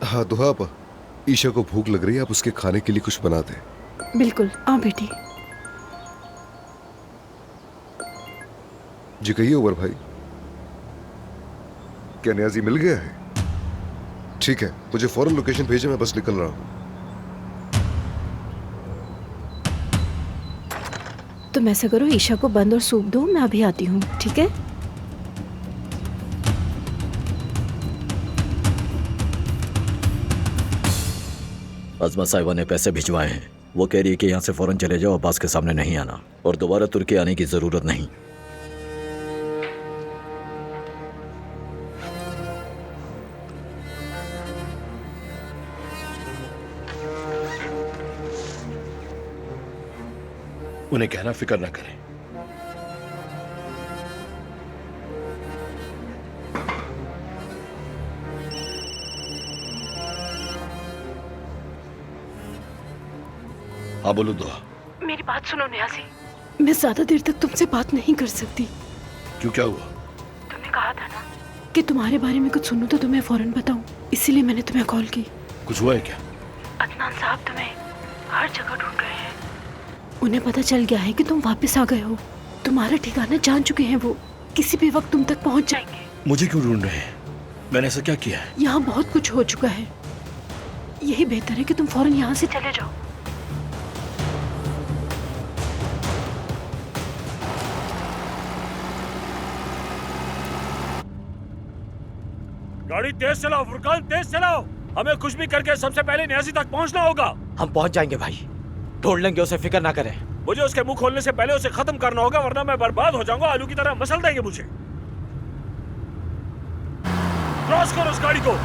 हाँ दुआ आपा, ईशा को भूख लग रही है, आप उसके खाने के लिए कुछ बना दे। बिल्कुल, आओ बेटी। जी कहिए उमर भाई, क्या न्याजी मिल गया है? ठीक है, मुझे फौरन लोकेशन भेजे, मैं बस निकल रहा हूँ। तुम ऐसा करो, ईशा को बंद और सूप दो, मैं अभी आती हूँ, ठीक है? अजमा साहिबा ने पैसे भिजवाए हैं। वो कह रही है कि यहाँ से फौरन चले जाओ, अब्बास के सामने नहीं आना और दोबारा तुर्की आने की जरूरत नहीं। उन्हें कहना फिक्र ना करें। हाँ बोलो दुआ। मेरी बात सुनो न्याजी, मैं ज्यादा देर तक तुमसे बात नहीं कर सकती। क्यों, क्या हुआ? तुमने कहा था ना कि तुम्हारे बारे में कुछ सुनूं तो तुम्हें फौरन बताऊं, इसीलिए मैंने तुम्हें कॉल की। कुछ हुआ है क्या? अदनान साहब तुम्हें हर जगह ढूंढ रहे हैं। उन्हें पता चल गया है कि तुम वापस आ गए हो। तुम्हारा ठिकाना जान चुके हैं वो। किसी भी वक्त तुम तक पहुंच जाएंगे। मुझे क्यों ढूंढ रहे हैं? मैंने ऐसा क्या किया है? यहाँ बहुत कुछ हो चुका है। यही बेहतर है कि तुम फौरन यहाँ से चले जाओ। गाड़ी तेज चलाओ फुरकान, तेज चलाओ। हमें कुछ भी करके सबसे पहले न्यासी तक पहुंचना होगा। हम पहुंच जाएंगे भाई, ढूंढ लेंगे उसे, फिक्र ना करें। मुझे उसके मुंह खोलने से पहले उसे खत्म करना होगा, वरना मैं बर्बाद हो जाऊंगा। आलू की तरह मसल देंगे मुझे। क्रॉस करो उस गाड़ी को।